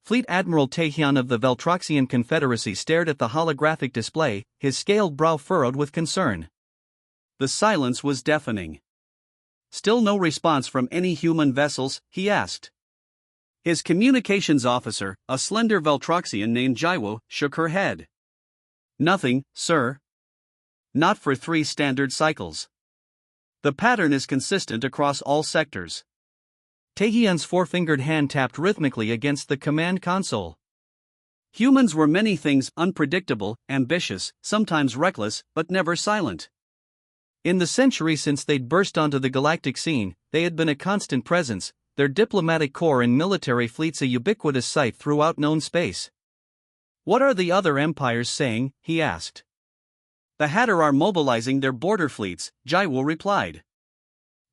Fleet Admiral Taehyun of the Veltroxian Confederacy stared at the holographic display, his scaled brow furrowed with concern. The silence was deafening. Still no response from any human vessels, he asked. His communications officer, a slender Veltroxian named Jaiwo, shook her head. Nothing, sir. Not for 3 standard cycles. The pattern is consistent across all sectors. Taehyun's four-fingered hand tapped rhythmically against the command console. Humans were many things: unpredictable, ambitious, sometimes reckless, but never silent. In the century since they'd burst onto the galactic scene, they had been a constant presence, their diplomatic corps and military fleets a ubiquitous sight throughout known space. What are the other empires saying? He asked. The Hatter are mobilizing their border fleets, Jaiwo replied.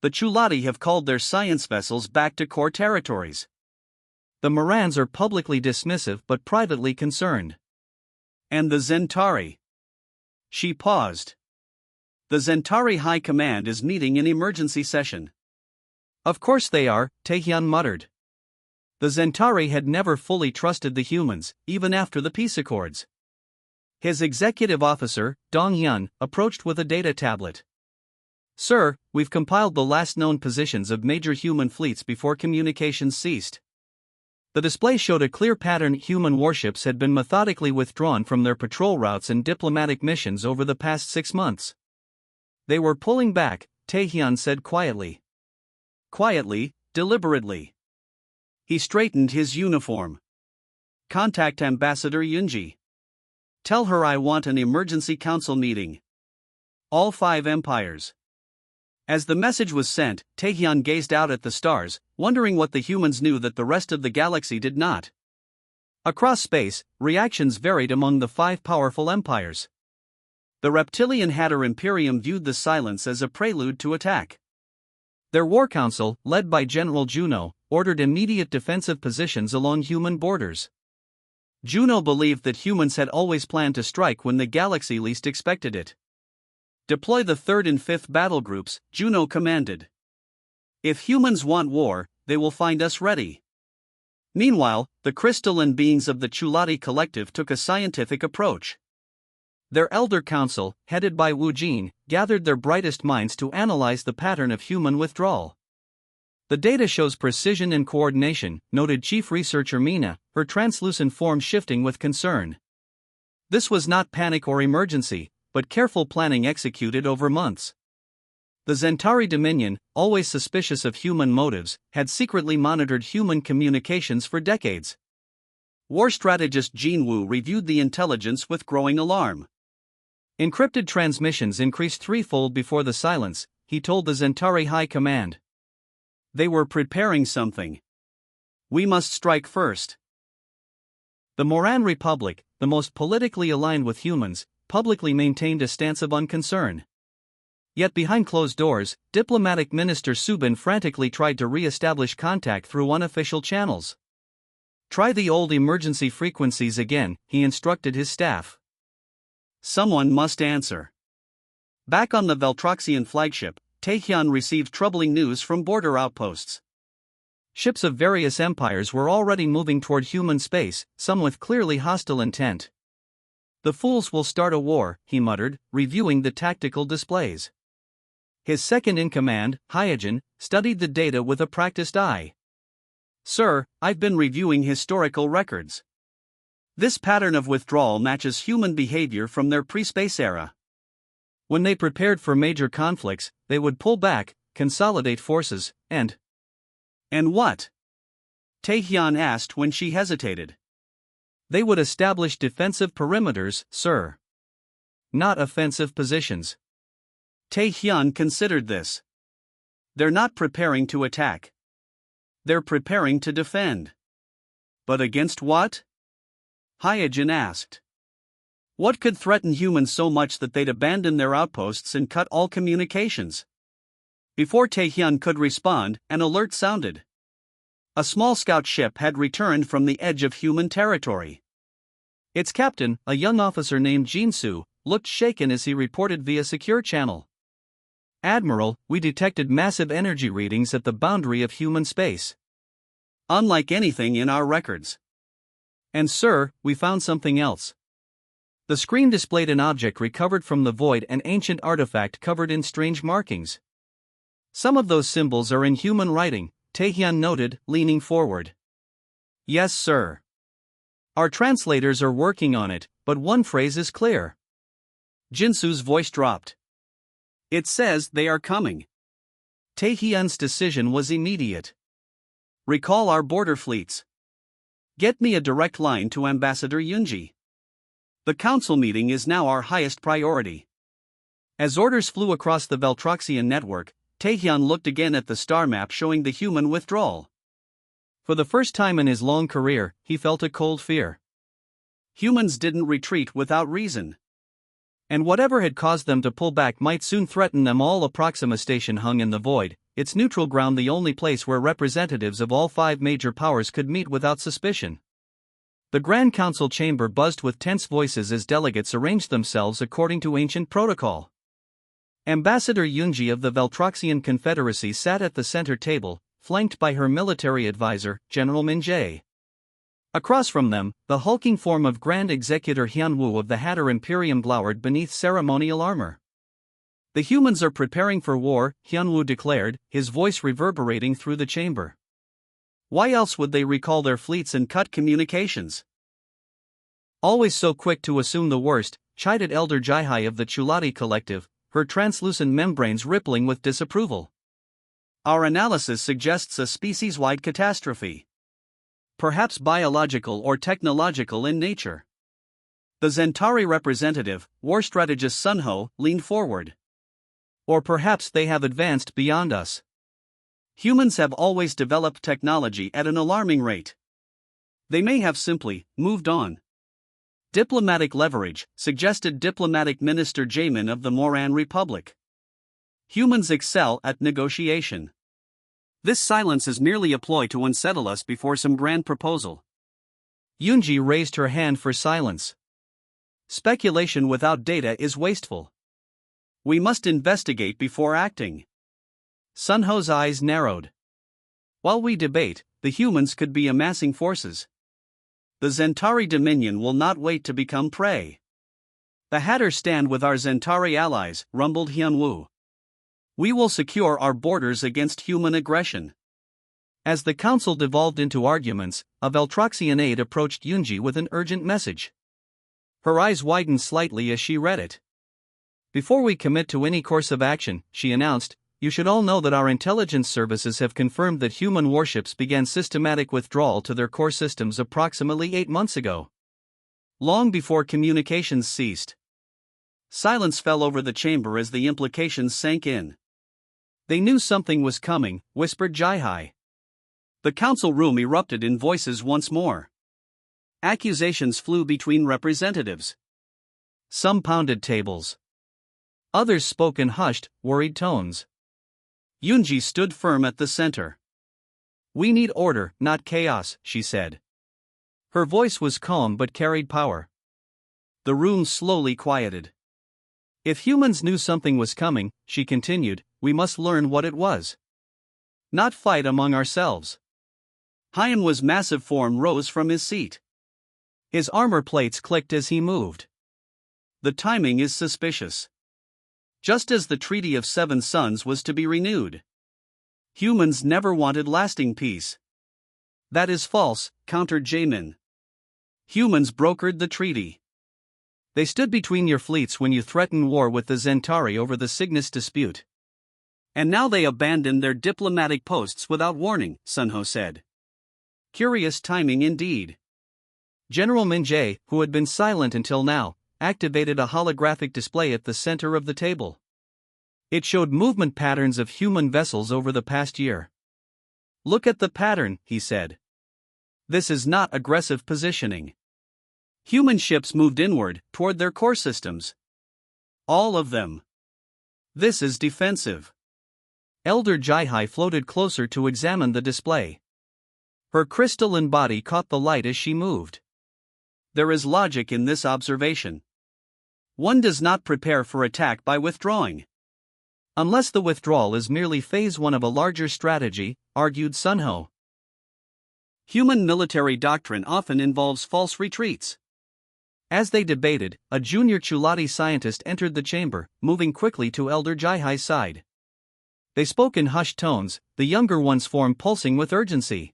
The Chulati have called their science vessels back to core territories. The Morans are publicly dismissive but privately concerned. And the Zentari? She paused. The Zentari High Command is meeting in emergency session. Of course they are, Taehyun muttered. The Zentari had never fully trusted the humans, even after the peace accords. His executive officer, Dong-hyun, approached with a data tablet. Sir, we've compiled the last known positions of major human fleets before communications ceased. The display showed a clear pattern: human warships had been methodically withdrawn from their patrol routes and diplomatic missions over the past 6 months. They were pulling back, Taehyun said quietly. Quietly, deliberately. He straightened his uniform. Contact Ambassador Yunji. Tell her I want an emergency council meeting. All 5 empires. As the message was sent, Taehyun gazed out at the stars, wondering what the humans knew that the rest of the galaxy did not. Across space, reactions varied among the 5 powerful empires. The reptilian Hatter Imperium viewed the silence as a prelude to attack. Their war council, led by General Juno, ordered immediate defensive positions along human borders. Juno believed that humans had always planned to strike when the galaxy least expected it. Deploy the 3rd and 5th battle groups, Juno commanded. If humans want war, they will find us ready. Meanwhile, the crystalline beings of the Chulati collective took a scientific approach. Their elder council, headed by Wu Jin, gathered their brightest minds to analyze the pattern of human withdrawal. The data shows precision and coordination, noted Chief Researcher Mina, her translucent form shifting with concern. This was not panic or emergency, but careful planning executed over months. The Zentari Dominion, always suspicious of human motives, had secretly monitored human communications for decades. War strategist Jin Wu reviewed the intelligence with growing alarm. Encrypted transmissions increased threefold before the silence, he told the Zentari High Command. They were preparing something. We must strike first. The Moran Republic, the most politically aligned with humans, publicly maintained a stance of unconcern. Yet behind closed doors, diplomatic minister Subin frantically tried to re-establish contact through unofficial channels. Try the old emergency frequencies again, he instructed his staff. Someone must answer. Back on the Veltroxian flagship, Taehyun received troubling news from border outposts. Ships of various empires were already moving toward human space, some with clearly hostile intent. The fools will start a war, he muttered, reviewing the tactical displays. His second-in-command, Hyojin, studied the data with a practiced eye. Sir, I've been reviewing historical records. This pattern of withdrawal matches human behavior from their pre-space era. When they prepared for major conflicts, they would pull back, consolidate forces, and what? Taehyun asked when she hesitated. They would establish defensive perimeters, sir. Not offensive positions. Taehyun considered this. They're not preparing to attack. They're preparing to defend. But against what? Hyojin asked. What could threaten humans so much that they'd abandon their outposts and cut all communications? Before Taehyun could respond, an alert sounded. A small scout ship had returned from the edge of human territory. Its captain, a young officer named Jinsu, looked shaken as he reported via secure channel. Admiral, we detected massive energy readings at the boundary of human space. Unlike anything in our records. And sir, we found something else. The screen displayed an object recovered from the void, an ancient artifact covered in strange markings. Some of those symbols are in human writing, Taehyun noted, leaning forward. Yes, sir. Our translators are working on it, but one phrase is clear. Jinsu's voice dropped. It says they are coming. Taehyun's decision was immediate. Recall our border fleets. Get me a direct line to Ambassador Yoonji. The council meeting is now our highest priority. As orders flew across the Veltroxian network, Taehyun looked again at the star map showing the human withdrawal. For the first time in his long career, he felt a cold fear. Humans didn't retreat without reason. And whatever had caused them to pull back might soon threaten them all. A Proxima station hung in the void, its neutral ground the only place where representatives of all 5 major powers could meet without suspicion. The Grand Council chamber buzzed with tense voices as delegates arranged themselves according to ancient protocol. Ambassador Yoonji of the Veltroxian Confederacy sat at the center table, flanked by her military advisor, General Min Jae. Across from them, the hulking form of Grand Executor Hyunwoo of the Hatter Imperium glowered beneath ceremonial armor. The humans are preparing for war, Hyunwoo declared, his voice reverberating through the chamber. Why else would they recall their fleets and cut communications? Always so quick to assume the worst, chided Elder Jaihai of the Chulati Collective, her translucent membranes rippling with disapproval. Our analysis suggests a species-wide catastrophe. Perhaps biological or technological in nature. The Zentari representative, war strategist Sunho, leaned forward. Or perhaps they have advanced beyond us. Humans have always developed technology at an alarming rate. They may have simply moved on. Diplomatic leverage, suggested Diplomatic Minister Jamin of the Moran Republic. Humans excel at negotiation. This silence is merely a ploy to unsettle us before some grand proposal. Yoonji raised her hand for silence. Speculation without data is wasteful. We must investigate before acting. Sunho's eyes narrowed. While we debate, the humans could be amassing forces. The Zentari Dominion will not wait to become prey. The Hatters stand with our Zentari allies, rumbled Hyunwoo. We will secure our borders against human aggression. As the council devolved into arguments, a Veltroxian aide approached Yoonji with an urgent message. Her eyes widened slightly as she read it. Before we commit to any course of action, she announced, you should all know that our intelligence services have confirmed that human warships began systematic withdrawal to their core systems approximately 8 months ago. Long before communications ceased. Silence fell over the chamber as the implications sank in. They knew something was coming, whispered Jaihai. The council room erupted in voices once more. Accusations flew between representatives. Some pounded tables. Others spoke in hushed, worried tones. Yoonji stood firm at the center. We need order, not chaos, she said. Her voice was calm but carried power. The room slowly quieted. If humans knew something was coming, she continued, we must learn what it was. Not fight among ourselves. Hyunwoo's massive form rose from his seat. His armor plates clicked as he moved. The timing is suspicious. Just as the Treaty of Seven Suns was to be renewed. Humans never wanted lasting peace. That is false, countered Jamin. Humans brokered the treaty. They stood between your fleets when you threatened war with the Zentari over the Cygnus dispute. And now they abandoned their diplomatic posts without warning, Sunho said. Curious timing indeed. General Min Jae, who had been silent until now, activated a holographic display at the center of the table. It showed movement patterns of human vessels over the past year. Look at the pattern, he said. This is not aggressive positioning. Human ships moved inward, toward their core systems. All of them. This is defensive. Elder Jaihai floated closer to examine the display. Her crystalline body caught the light as she moved. There is logic in this observation. One does not prepare for attack by withdrawing. Unless the withdrawal is merely phase 1 of a larger strategy, argued Sunho. Human military doctrine often involves false retreats. As they debated, a junior Chulati scientist entered the chamber, moving quickly to Elder Jaihai's side. They spoke in hushed tones, the younger one's form pulsing with urgency.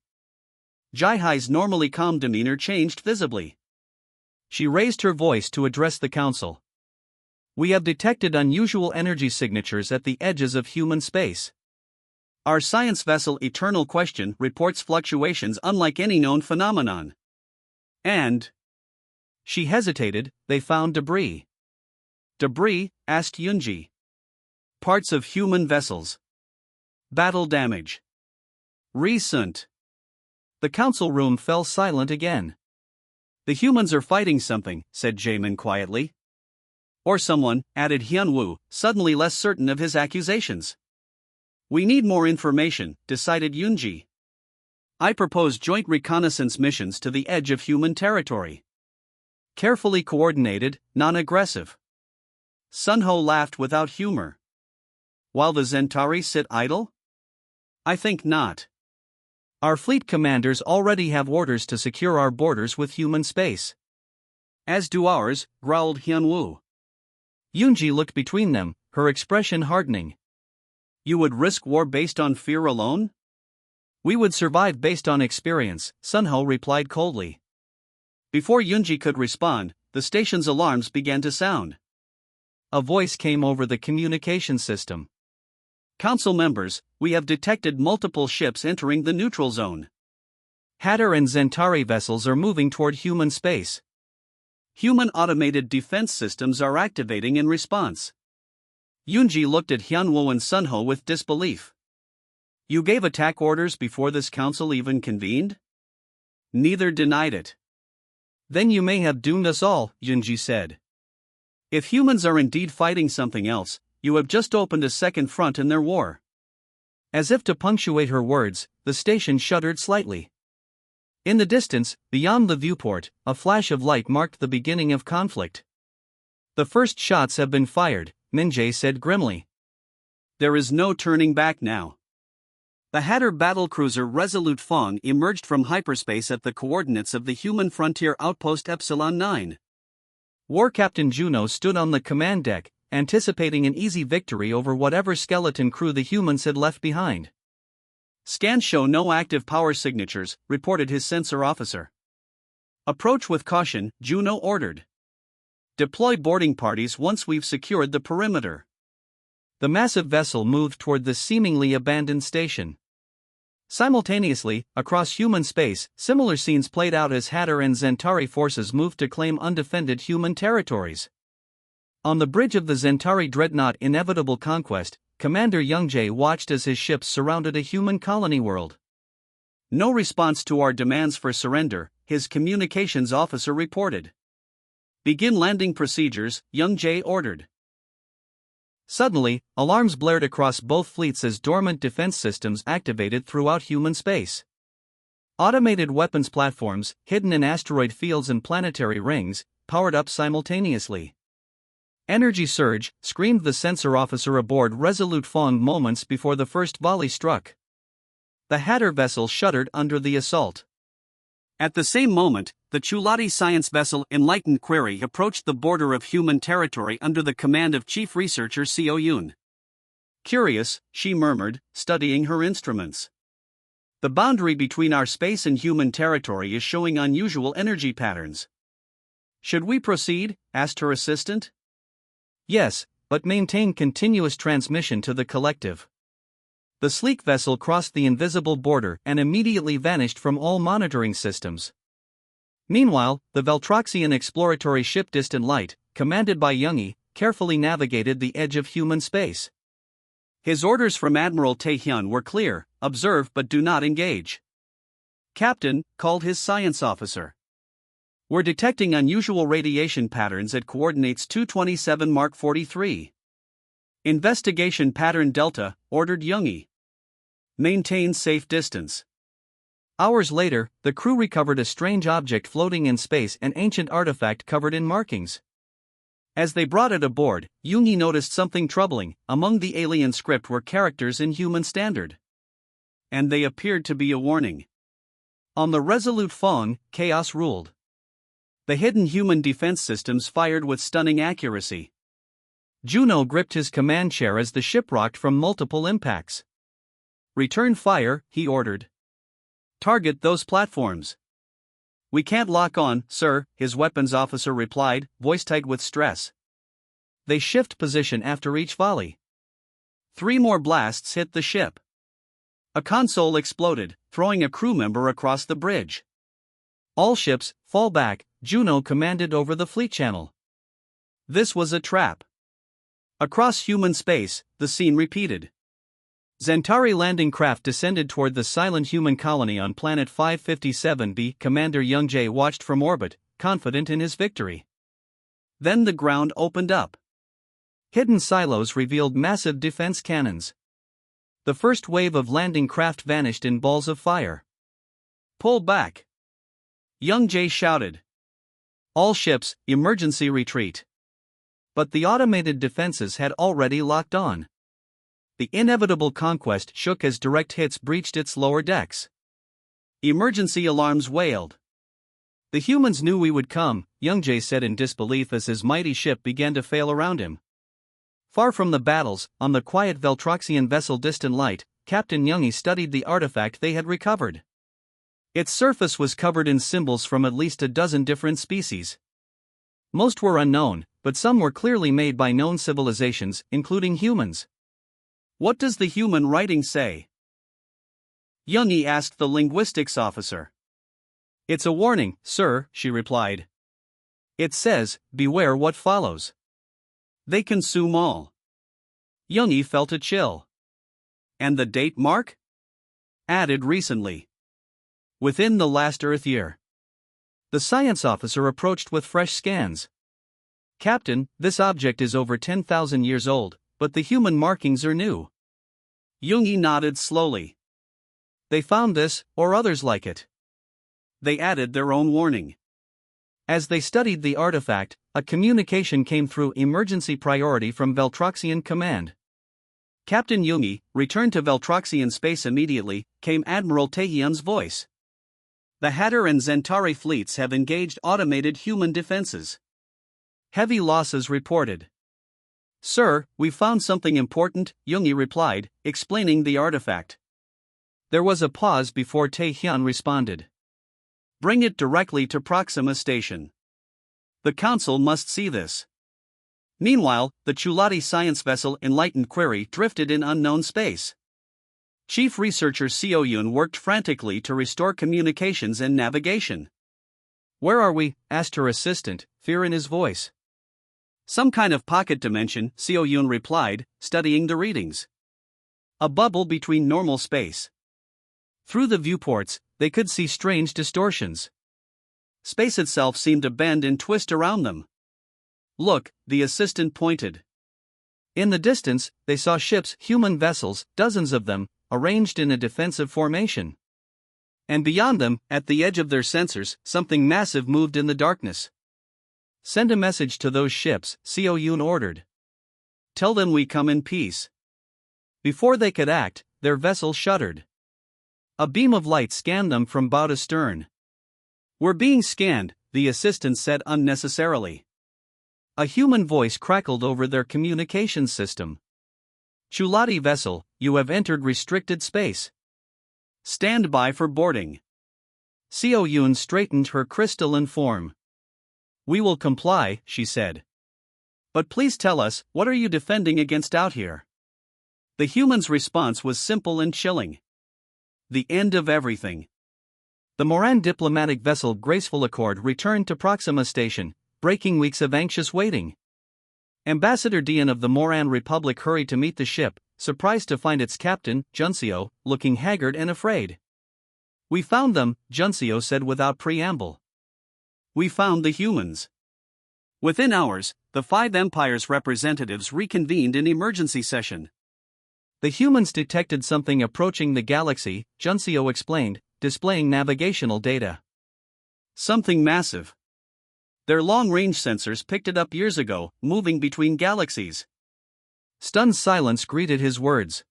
Jaihai's normally calm demeanor changed visibly. She raised her voice to address the council. We have detected unusual energy signatures at the edges of human space. Our science vessel Eternal Question reports fluctuations unlike any known phenomenon. And she hesitated, they found debris. Debris? Asked Yunji. Parts of human vessels. Battle damage. Recent. The council room fell silent again. The humans are fighting something, said Jaemin quietly. Or someone, added Hyunwoo, suddenly less certain of his accusations. We need more information, decided Yunji. I propose joint reconnaissance missions to the edge of human territory. Carefully coordinated, non-aggressive. Sunho laughed without humor. While the Zentari sit idle? I think not. Our fleet commanders already have orders to secure our borders with human space. As do ours, growled Hyunwoo. Yunji looked between them, her expression hardening. You would risk war based on fear alone? We would survive based on experience, Sunho replied coldly. Before Yunji could respond, the station's alarms began to sound. A voice came over the communication system. Council members, we have detected multiple ships entering the neutral zone. Hatter and Zentari vessels are moving toward human space. Human automated defense systems are activating in response. Yunji looked at Hyunwoo and Sunho with disbelief. You gave attack orders before this council even convened? Neither denied it. Then you may have doomed us all, Yunji said. If humans are indeed fighting something else, you have just opened a second front in their war. As if to punctuate her words, the station shuddered slightly. In the distance, beyond the viewport, a flash of light marked the beginning of conflict. The first shots have been fired, Minjae said grimly. There is no turning back now. The Hatter battlecruiser Resolute Fong emerged from hyperspace at the coordinates of the human frontier outpost Epsilon 9. War Captain Juno stood on the command deck, anticipating an easy victory over whatever skeleton crew the humans had left behind. Scans show no active power signatures, reported his sensor officer. Approach with caution, Juno ordered. Deploy boarding parties once we've secured the perimeter. The massive vessel moved toward the seemingly abandoned station. Simultaneously, across human space, similar scenes played out as Hatter and Zentari forces moved to claim undefended human territories. On the bridge of the Zentari dreadnought Inevitable Conquest, Commander Youngjae watched as his ships surrounded a human colony world. No response to our demands for surrender, his communications officer reported. Begin landing procedures, Youngjae ordered. Suddenly, alarms blared across both fleets as dormant defense systems activated throughout human space. Automated weapons platforms, hidden in asteroid fields and planetary rings, powered up simultaneously. Energy surge, screamed the sensor officer aboard Resolute Fong moments before the first volley struck. The Hatter vessel shuddered under the assault. At the same moment, the Chulati science vessel Enlightened Query approached the border of human territory under the command of Chief Researcher Seo Yoon. Curious, she murmured, studying her instruments. The boundary between our space and human territory is showing unusual energy patterns. Should we proceed? Asked her assistant. Yes, but maintain continuous transmission to the collective. The sleek vessel crossed the invisible border and immediately vanished from all monitoring systems. Meanwhile, the Veltroxian exploratory ship Distant Light, commanded by Youngie, carefully navigated the edge of human space. His orders from Admiral Taehyun were clear: observe but do not engage. Captain, called his science officer. We're detecting unusual radiation patterns at coordinates 227 Mark 43. Investigation pattern Delta, ordered Youngie. Maintain safe distance. Hours later, the crew recovered a strange object floating in space, an ancient artifact covered in markings. As they brought it aboard, Youngie noticed something troubling. Among the alien script were characters in human standard. And they appeared to be a warning. On the resolute Fong, chaos ruled. The hidden human defense systems fired with stunning accuracy. Juno gripped his command chair as the ship rocked from multiple impacts. "Return fire," he ordered. "Target those platforms." "We can't lock on, sir," his weapons officer replied, voice tight with stress. They shift position after each volley. 3 more blasts hit the ship. A console exploded, throwing a crew member across the bridge. "All ships, fall back," Juno commanded over the fleet channel. This was a trap. Across human space, the scene repeated. Zentari landing craft descended toward the silent human colony on planet 557b. Commander Youngjae watched from orbit, confident in his victory. Then the ground opened up. Hidden silos revealed massive defense cannons. The first wave of landing craft vanished in balls of fire. "Pull back!" Youngjae shouted. "All ships, emergency retreat." But the automated defenses had already locked on. The inevitable conquest shook as direct hits breached its lower decks. Emergency alarms wailed. "The humans knew we would come," Youngjae said in disbelief as his mighty ship began to fail around him. Far from the battles, on the quiet Veltroxian vessel Distant Light, Captain Youngie studied the artifact they had recovered. Its surface was covered in symbols from at least a dozen different species. Most were unknown, but some were clearly made by known civilizations, including humans. "What does the human writing say?" Youngie asked the linguistics officer. "It's a warning, sir," she replied. "It says, beware what follows. They consume all." Youngie felt a chill. "And the date mark?" "Added recently. Within the last Earth year." The science officer approached with fresh scans. "Captain, this object is over 10,000 years old, but the human markings are new." Youngie nodded slowly. "They found this, or others like it. They added their own warning." As they studied the artifact, a communication came through emergency priority from Veltroxian Command. "Captain Youngie, return to Veltroxian space immediately," came Admiral Taehyun's voice. "The Hatter and Zentari fleets have engaged automated human defenses. Heavy losses reported." "Sir, we found something important," Youngie replied, explaining the artifact. There was a pause before Taehyun responded. "Bring it directly to Proxima Station. The Council must see this." Meanwhile, the Chulati science vessel Enlightened Query drifted in unknown space. Chief Researcher Seo Yoon worked frantically to restore communications and navigation. "Where are we?" asked her assistant, fear in his voice. "Some kind of pocket dimension," Seo Yoon replied, studying the readings. "A bubble between normal space." Through the viewports, they could see strange distortions. Space itself seemed to bend and twist around them. "Look," the assistant pointed. In the distance, they saw ships, human vessels, dozens of them, arranged in a defensive formation. And beyond them, at the edge of their sensors, something massive moved in the darkness. "Send a message to those ships," Seo Yoon ordered. "Tell them we come in peace." Before they could act, their vessel shuddered. A beam of light scanned them from bow to stern. "We're being scanned," the assistant said unnecessarily. A human voice crackled over their communications system. "Chulati vessel, you have entered restricted space. Stand by for boarding." Seo Yoon straightened her crystalline form. "We will comply," she said. "But please tell us, what are you defending against out here?" The human's response was simple and chilling. "The end of everything." The Moran diplomatic vessel Graceful Accord returned to Proxima Station, breaking weeks of anxious waiting. Ambassador Dian of the Moran Republic hurried to meet the ship, surprised to find its captain, Junseo, looking haggard and afraid. "We found them," Junseo said without preamble. "We found the humans." Within hours, the 5 Empires representatives reconvened in emergency session. "The humans detected something approaching the galaxy," Junseo explained, displaying navigational data. "Something massive. Their long-range sensors picked it up years ago, moving between galaxies." Stunned silence greeted his words.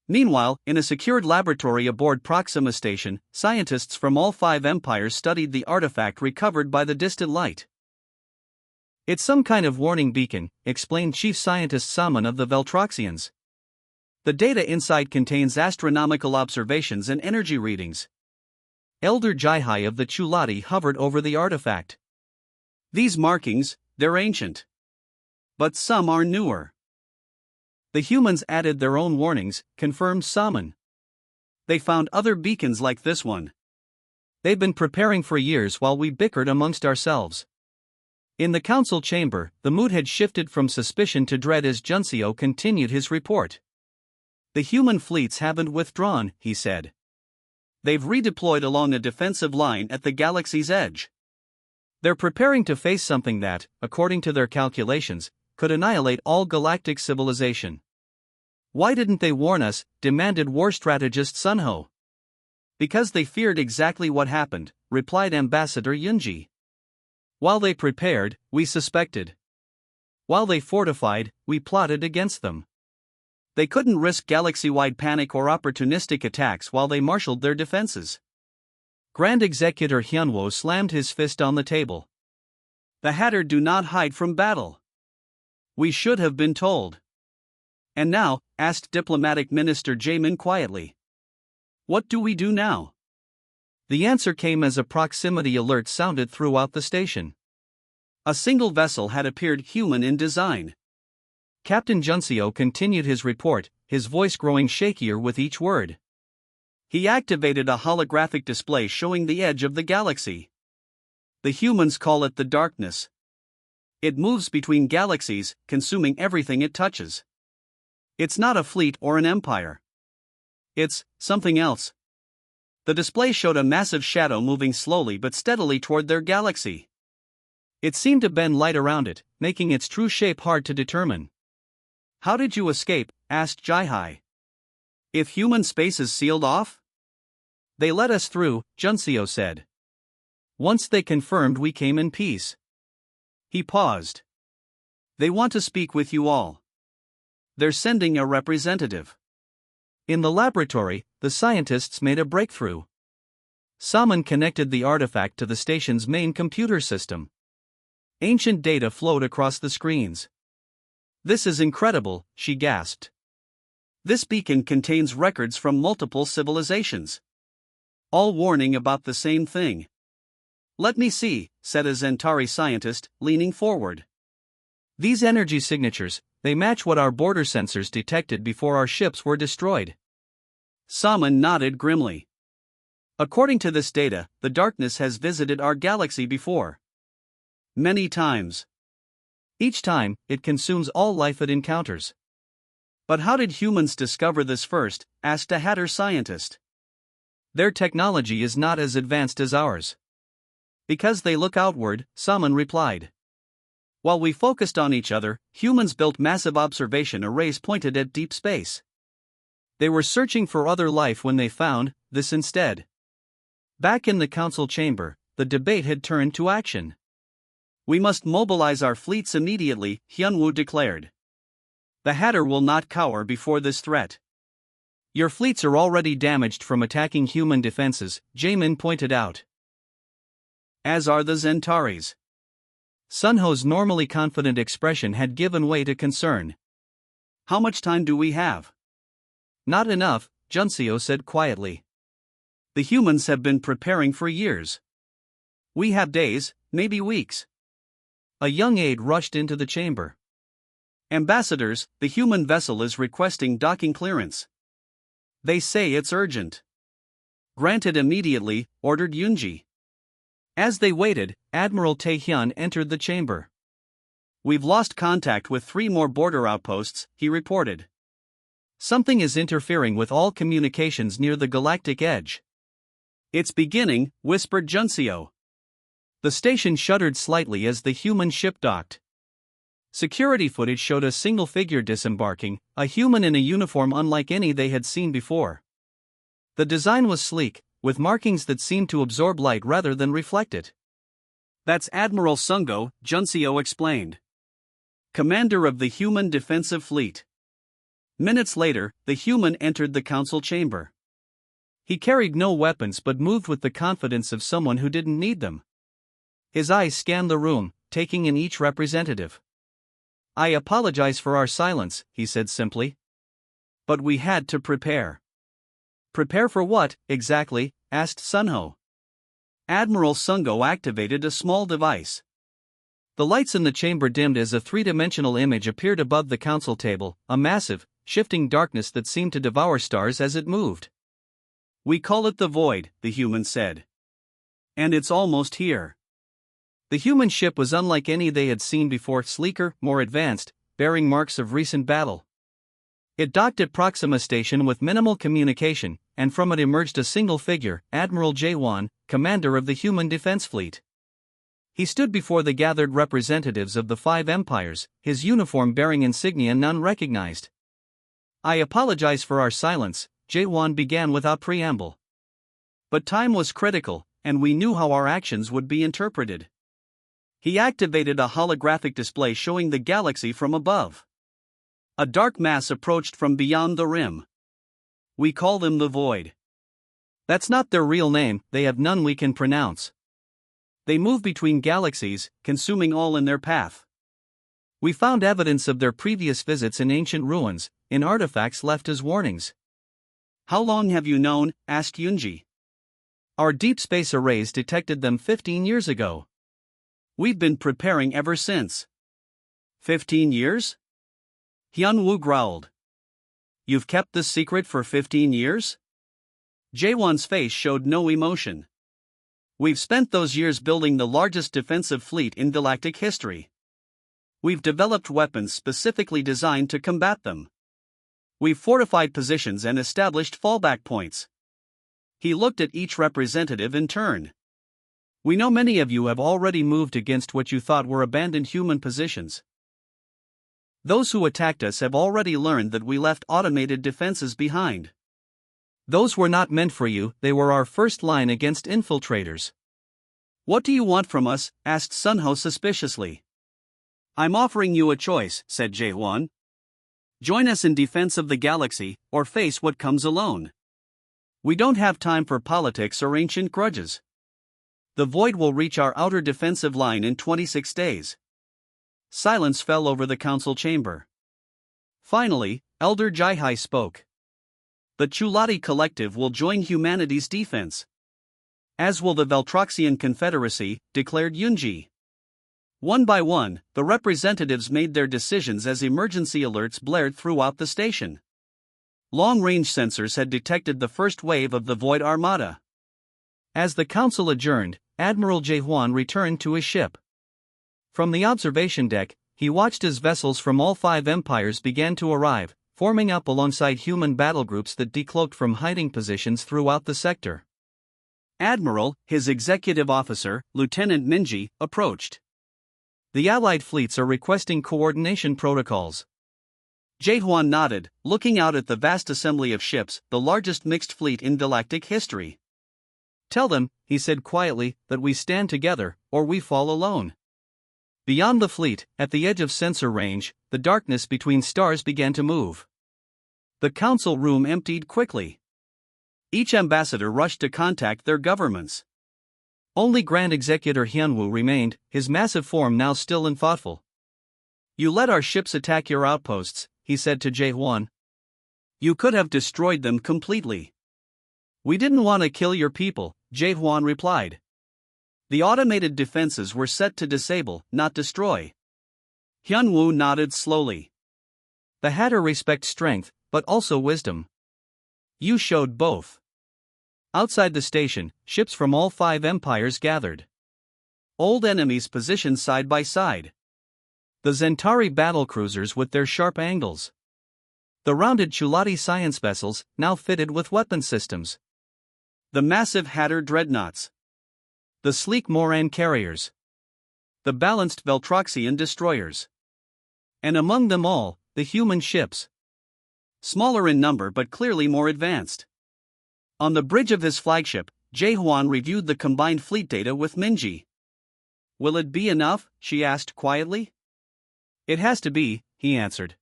Meanwhile, in a secured laboratory aboard Proxima Station, scientists from all 5 empires studied the artifact recovered by the distant light. "It's some kind of warning beacon," explained Chief Scientist Saman of the Veltroxians. "The data inside contains astronomical observations and energy readings." Elder Jihai of the Chulati hovered over the artifact. "These markings, they're ancient. But some are newer." "The humans added their own warnings," confirmed Saman. "They found other beacons like this one. They've been preparing for years while we bickered amongst ourselves." In the council chamber, the mood had shifted from suspicion to dread as Juncio continued his report. "The human fleets haven't withdrawn," he said. "They've redeployed along a defensive line at the galaxy's edge. They're preparing to face something that, according to their calculations, could annihilate all galactic civilization." "Why didn't they warn us?" demanded war strategist Sunho. "Because they feared exactly what happened," replied Ambassador Yunji. "While they prepared, we suspected. While they fortified, we plotted against them. They couldn't risk galaxy-wide panic or opportunistic attacks while they marshaled their defenses." Grand Executor Hyunwoo slammed his fist on the table. "The Hatter do not hide from battle. We should have been told." "And now," asked Diplomatic Minister Jamin quietly, "what do we do now?" The answer came as a proximity alert sounded throughout the station. A single vessel had appeared, human in design. Captain Juncio continued his report, his voice growing shakier with each word. "He activated a holographic display showing the edge of the galaxy. The humans call it the darkness. It moves between galaxies, consuming everything it touches. It's not a fleet or an empire. It's something else." The display showed a massive shadow moving slowly but steadily toward their galaxy. It seemed to bend light around it, making its true shape hard to determine. "How did you escape?" asked Jihai. "If human space is sealed off?" "They let us through," Juncio said. "Once they confirmed we came in peace." He paused. "They want to speak with you all. They're sending a representative." In the laboratory, the scientists made a breakthrough. Saman connected the artifact to the station's main computer system. Ancient data flowed across the screens. "This is incredible," she gasped. "This beacon contains records from multiple civilizations, all warning about the same thing." "Let me see," said a Zentari scientist, leaning forward. "These energy signatures, they match what our border sensors detected before our ships were destroyed." Saman nodded grimly. "According to this data, the darkness has visited our galaxy before. Many times. Each time, it consumes all life it encounters." "But how did humans discover this first?" asked a Hatter scientist. "Their technology is not as advanced as ours." "Because they look outward," Saman replied. "While we focused on each other, humans built massive observation arrays pointed at deep space. They were searching for other life when they found this instead." Back in the council chamber, the debate had turned to action. "We must mobilize our fleets immediately," Hyunwoo declared. "The Hatter will not cower before this threat." "Your fleets are already damaged from attacking human defenses," Jamin pointed out. "As are the Zentaris." Sunho's normally confident expression had given way to concern. "How much time do we have?" "Not enough," Juncio said quietly. "The humans have been preparing for years. We have days, maybe weeks." A young aide rushed into the chamber. "Ambassadors, the human vessel is requesting docking clearance. They say it's urgent." "Granted immediately," ordered Yunji. As they waited, Admiral Taehyun entered the chamber. "We've lost contact with 3 more border outposts," he reported. "Something is interfering with all communications near the galactic edge." "It's beginning," whispered Juncio. The station shuddered slightly as the human ship docked. Security footage showed a single figure disembarking, a human in a uniform unlike any they had seen before. The design was sleek, with markings that seemed to absorb light rather than reflect it. "That's Admiral Sungo," Juncio explained. "Commander of the Human Defensive Fleet. Minutes later, the human entered the council chamber. He carried no weapons but moved with the confidence of someone who didn't need them. His eyes scanned the room, taking in each representative. "I apologize for our silence," he said simply. "But we had to prepare." "Prepare for what, exactly?" asked Sunho. Admiral Sungo activated a small device. The lights in the chamber dimmed as a three-dimensional image appeared above the council table, a massive, shifting darkness that seemed to devour stars as it moved. "We call it the Void," the human said. "And it's almost here." The human ship was unlike any they had seen before, sleeker, more advanced, bearing marks of recent battle. It docked at Proxima Station with minimal communication, and from it emerged a single figure, Admiral Jaewon, commander of the human defense fleet. He stood before the gathered representatives of the five empires, his uniform bearing insignia none recognized. "I apologize for our silence," Jaewon began without preamble. "But time was critical, and we knew how our actions would be interpreted." He activated a holographic display showing the galaxy from above. A dark mass approached from beyond the rim. "We call them the Void. That's not their real name, they have none we can pronounce. They move between galaxies, consuming all in their path. We found evidence of their previous visits in ancient ruins, in artifacts left as warnings." "How long have you known?" asked Yunji. "Our deep space arrays detected them 15 years ago. We've been preparing ever since." 15 years? Hyunwoo growled. "You've kept this secret for 15 years? Jaewon's face showed no emotion. "We've spent those years building the largest defensive fleet in galactic history. We've developed weapons specifically designed to combat them. We've fortified positions and established fallback points." He looked at each representative in turn. "We know many of you have already moved against what you thought were abandoned human positions. Those who attacked us have already learned that we left automated defenses behind. Those were not meant for you, they were our first line against infiltrators." "What do you want from us?" asked Sunho suspiciously. "I'm offering you a choice," said Jaewon. "Join us in defense of the galaxy, or face what comes alone. We don't have time for politics or ancient grudges. The Void will reach our outer defensive line in 26 days. Silence fell over the council chamber. Finally, Elder Jaihai spoke. "The Chulati Collective will join humanity's defense. As will the Veltroxian Confederacy," declared Yunji. One by one, the representatives made their decisions as emergency alerts blared throughout the station. Long-range sensors had detected the first wave of the Void Armada. As the council adjourned, Admiral Jaehwan returned to his ship. From the observation deck, he watched as vessels from all five empires began to arrive, forming up alongside human battlegroups that decloaked from hiding positions throughout the sector. Admiral, his executive officer, Lieutenant Minji, approached. "The Allied fleets are requesting coordination protocols." Jaehwan nodded, looking out at the vast assembly of ships, the largest mixed fleet in galactic history. "Tell them," he said quietly, "that we stand together, or we fall alone." Beyond the fleet, at the edge of sensor range, the darkness between stars began to move. The council room emptied quickly. Each ambassador rushed to contact their governments. Only Grand Executor Hyunwoo remained, his massive form now still and thoughtful. "You let our ships attack your outposts," he said to Jaehwan. "You could have destroyed them completely." "We didn't want to kill your people," Jaehwan replied. "The automated defenses were set to disable, not destroy." Hyunwoo nodded slowly. "The Hatter respect strength, but also wisdom. You showed both." Outside the station, ships from all five empires gathered. Old enemies positioned side by side. The Zentari battlecruisers with their sharp angles. The rounded Chulati science vessels, now fitted with weapon systems. The massive Hatter dreadnoughts. The sleek Moran carriers. The balanced Veltroxian destroyers. And among them all, the human ships. Smaller in number but clearly more advanced. On the bridge of his flagship, Jaehwan reviewed the combined fleet data with Minji. "Will it be enough?" she asked quietly. "It has to be," he answered.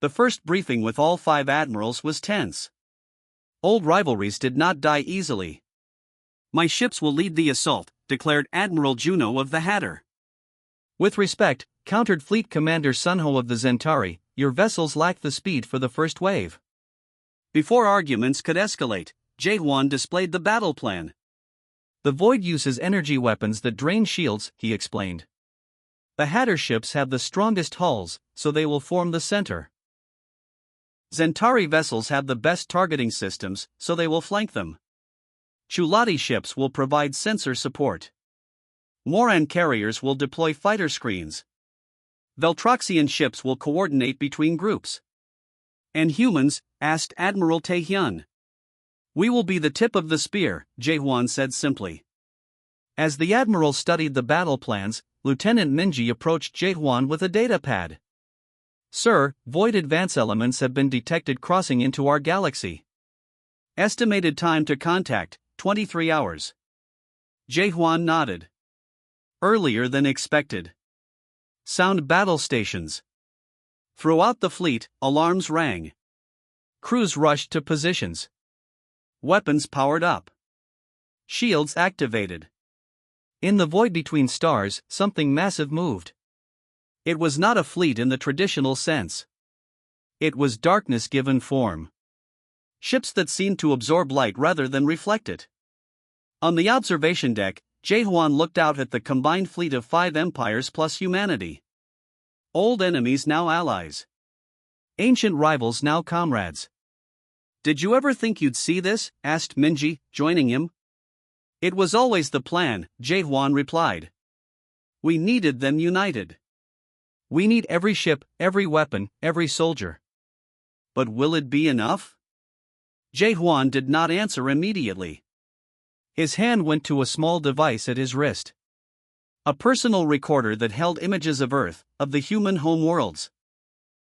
The first briefing with all 5 admirals was tense. Old rivalries did not die easily. "My ships will lead the assault," declared Admiral Juno of the Hatter. "With respect," countered Fleet Commander Sunho of the Zentari, "your vessels lack the speed for the first wave." Before arguments could escalate, Jaehwan displayed the battle plan. "The Void uses energy weapons that drain shields," he explained. "The Hatter ships have the strongest hulls, so they will form the center. Zentari vessels have the best targeting systems, so they will flank them. Chulati ships will provide sensor support. Moran carriers will deploy fighter screens. Veltroxian ships will coordinate between groups." "And humans?" asked Admiral Taehyun. "We will be the tip of the spear," Jaehwan said simply. As the admiral studied the battle plans, Lieutenant Minji approached Jaehwan with a datapad. "Sir, void advance elements have been detected crossing into our galaxy. Estimated time to contact, 23 hours. Jaehwan nodded. "Earlier than expected. Sound battle stations." Throughout the fleet, alarms rang. Crews rushed to positions. Weapons powered up. Shields activated. In the void between stars, something massive moved. It was not a fleet in the traditional sense. It was darkness given form. Ships that seemed to absorb light rather than reflect it. On the observation deck, Jaehwan looked out at the combined fleet of 5 empires plus humanity. Old enemies now allies. Ancient rivals now comrades. "Did you ever think you'd see this?" asked Minji, joining him. "It was always the plan," Jaehwan replied. "We needed them united. We need every ship, every weapon, every soldier. But will it be enough?" Jaehwan did not answer immediately. His hand went to a small device at his wrist. A personal recorder that held images of Earth, of the human homeworlds.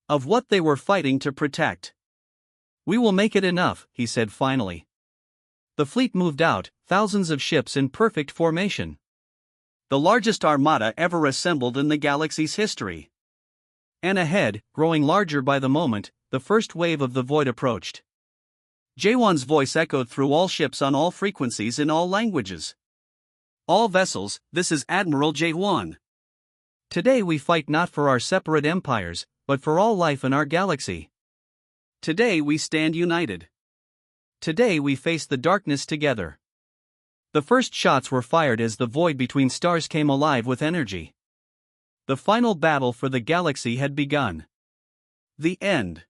Of what they were fighting to protect. "We will make it enough," he said finally. The fleet moved out, thousands of ships in perfect formation. The largest armada ever assembled in the galaxy's history. And ahead, growing larger by the moment, the first wave of the void approached. Jaehwan's voice echoed through all ships on all frequencies in all languages. "All vessels, this is Admiral Jaehwan. Today we fight not for our separate empires, but for all life in our galaxy. Today we stand united. Today we face the darkness together." The first shots were fired as the void between stars came alive with energy. The final battle for the galaxy had begun. The end.